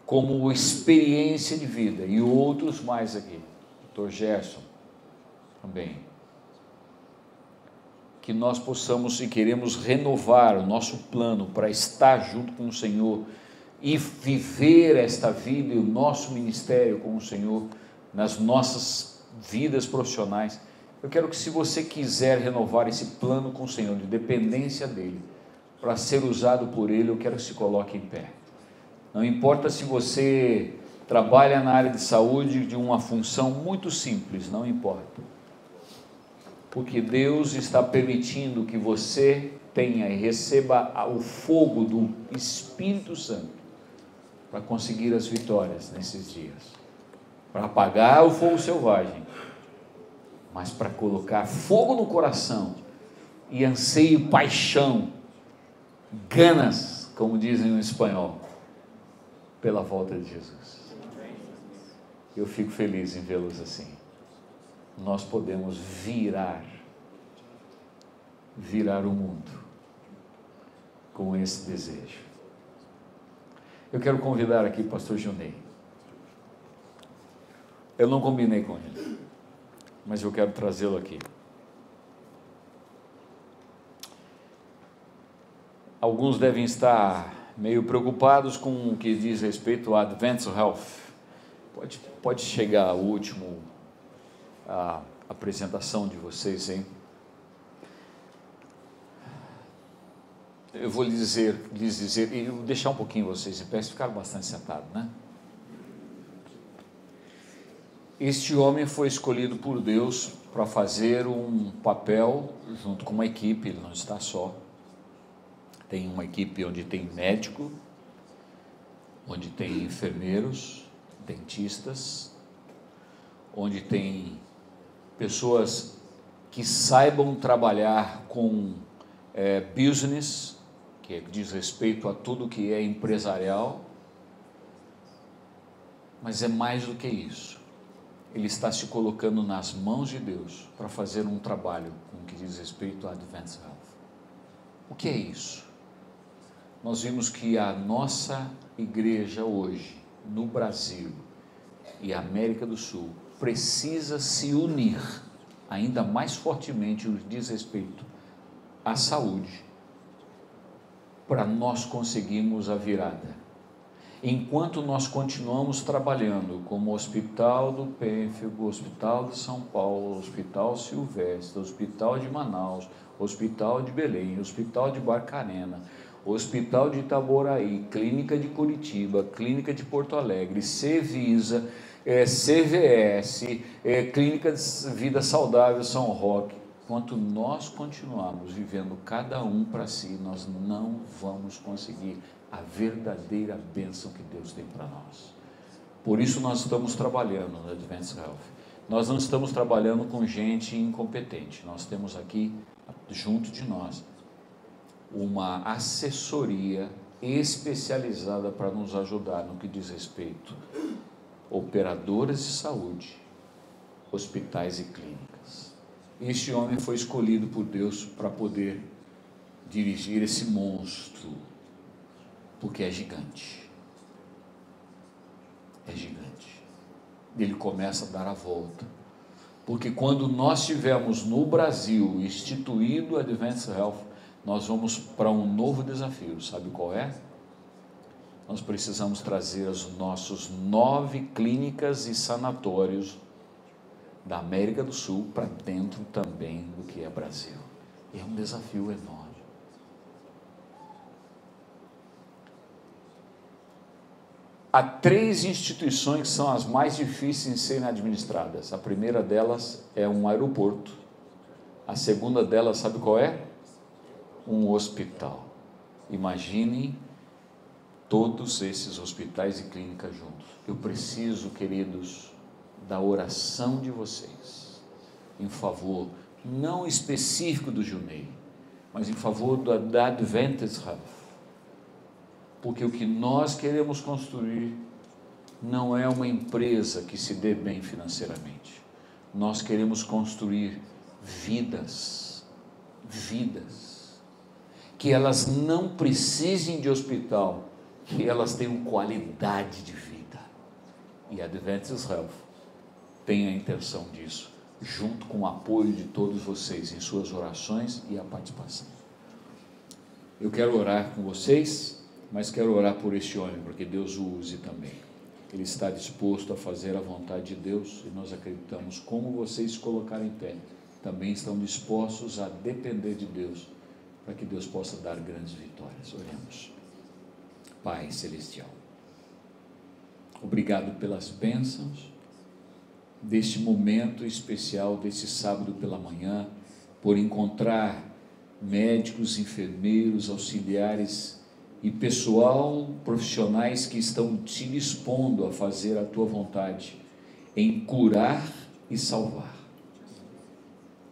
como experiência de vida, e outros mais aqui, Dr. Gerson também, que nós possamos e queremos renovar o nosso plano para estar junto com o Senhor e viver esta vida e o nosso ministério com o Senhor nas nossas vidas profissionais. Eu quero que, se você quiser renovar esse plano com o Senhor, de dependência dEle, para ser usado por Ele, eu quero que se coloque em pé. Não importa se você trabalha na área de saúde de uma função muito simples, não importa. Porque Deus está permitindo que você tenha e receba o fogo do Espírito Santo para conseguir as vitórias nesses dias. Para apagar o fogo selvagem, mas para colocar fogo no coração e anseio, paixão, ganas, como dizem no espanhol, pela volta de Jesus. Eu fico feliz em vê-los assim. Nós podemos virar o mundo com esse desejo. Eu quero convidar aqui o pastor Junei. Eu não combinei com ele, mas eu quero trazê-lo aqui. Alguns devem estar meio preocupados com o que diz respeito a Advanced Health. Pode chegar o último a apresentação de vocês, hein? Eu vou lhes dizer, e vou deixar um pouquinho vocês em pé, ficaram bastante sentados, né? Este homem foi escolhido por Deus para fazer um papel junto com uma equipe, ele não está só. Tem uma equipe onde tem médico, onde tem enfermeiros, dentistas, onde tem pessoas que saibam trabalhar com business, que diz respeito a tudo que é empresarial, mas é mais do que isso. Ele está se colocando nas mãos de Deus para fazer um trabalho com o que diz respeito a Advanced Health. O que é isso? Nós vimos que a nossa igreja hoje, no Brasil e América do Sul, precisa se unir ainda mais fortemente no que diz respeito à saúde, para nós conseguirmos a virada. Enquanto nós continuamos trabalhando como Hospital do Pênfigo, Hospital de São Paulo, Hospital Silvestre, Hospital de Manaus, Hospital de Belém, Hospital de Barcarena, Hospital de Itaboraí, Clínica de Curitiba, Clínica de Porto Alegre, Cevisa, CVS, Clínica de Vida Saudável São Roque, enquanto nós continuarmos vivendo cada um para si, nós não vamos conseguir a verdadeira bênção que Deus tem para nós. Por isso nós estamos trabalhando no Advanced Health. Nós não estamos trabalhando com gente incompetente. Nós temos aqui, junto de nós, uma assessoria especializada para nos ajudar no que diz respeito a operadoras de saúde, hospitais e clínicas. Este homem foi escolhido por Deus para poder dirigir esse monstro, porque é gigante. É gigante. Ele começa a dar a volta. Porque quando nós tivermos no Brasil instituído a Advanced Health, nós vamos para um novo desafio. Sabe qual é? Nós precisamos trazer os nossos 9 clínicas e sanatórios da América do Sul para dentro também do que é Brasil. É um desafio enorme. Há 3 instituições que são as mais difíceis de serem administradas. A primeira delas é um aeroporto. A segunda delas, sabe qual é? Um hospital. Imaginem todos esses hospitais e clínicas juntos. Eu preciso, queridos, da oração de vocês, em favor, não específico do Junei, mas em favor da Advanced Health. Porque o que nós queremos construir não é uma empresa que se dê bem financeiramente. Nós queremos construir vidas, que elas não precisem de hospital, que elas tenham qualidade de vida. E a Advanced Health tem a intenção disso, junto com o apoio de todos vocês em suas orações e a participação. Eu quero orar com vocês, mas quero orar por este homem, para que Deus o use também. Ele está disposto a fazer a vontade de Deus, e nós acreditamos, como vocês se colocarem em pé, também estão dispostos a depender de Deus, para que Deus possa dar grandes vitórias. Oremos. Pai Celestial, obrigado pelas bênçãos deste momento especial, desse sábado pela manhã, por encontrar médicos, enfermeiros, auxiliares e pessoal, profissionais que estão te dispondo a fazer a tua vontade, em curar e salvar.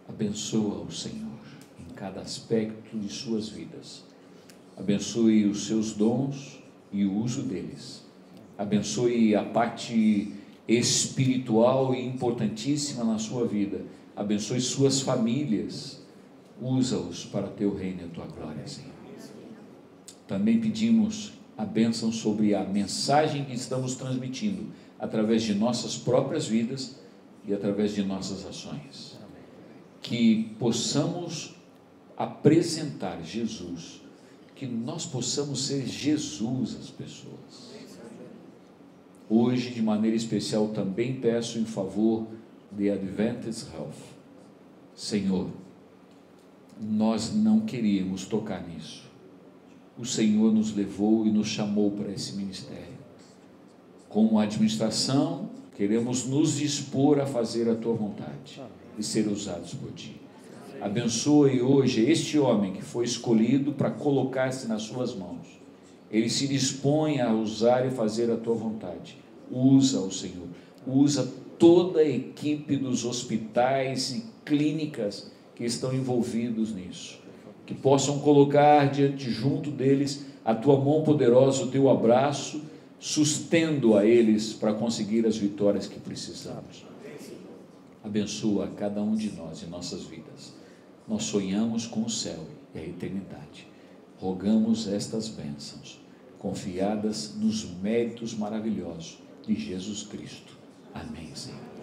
Abençoa o Senhor em cada aspecto de suas vidas. Abençoe os seus dons e o uso deles. Abençoe a parte espiritual e importantíssima na sua vida. Abençoe suas famílias, usa-os para teu reino e a tua glória, Senhor. Também pedimos a bênção sobre a mensagem que estamos transmitindo, através de nossas próprias vidas e através de nossas ações. Que possamos apresentar Jesus, que nós possamos ser Jesus às pessoas. Hoje, de maneira especial, também peço em favor de Adventist Health. Senhor, nós não queríamos tocar nisso. O Senhor nos levou e nos chamou para esse ministério. Como administração, queremos nos dispor a fazer a tua vontade e ser usados por ti. Abençoe hoje este homem que foi escolhido para colocar-se nas suas mãos. Ele se dispõe a usar e fazer a tua vontade. Usa-o, Senhor. Usa toda a equipe dos hospitais e clínicas que estão envolvidos nisso. Que possam colocar diante, junto deles, a tua mão poderosa, o teu abraço, sustendo a eles para conseguir as vitórias que precisamos. Abençoa cada um de nós em nossas vidas. Nós sonhamos com o céu e a eternidade. Rogamos estas bênçãos, confiadas nos méritos maravilhosos de Jesus Cristo. Amém, Senhor.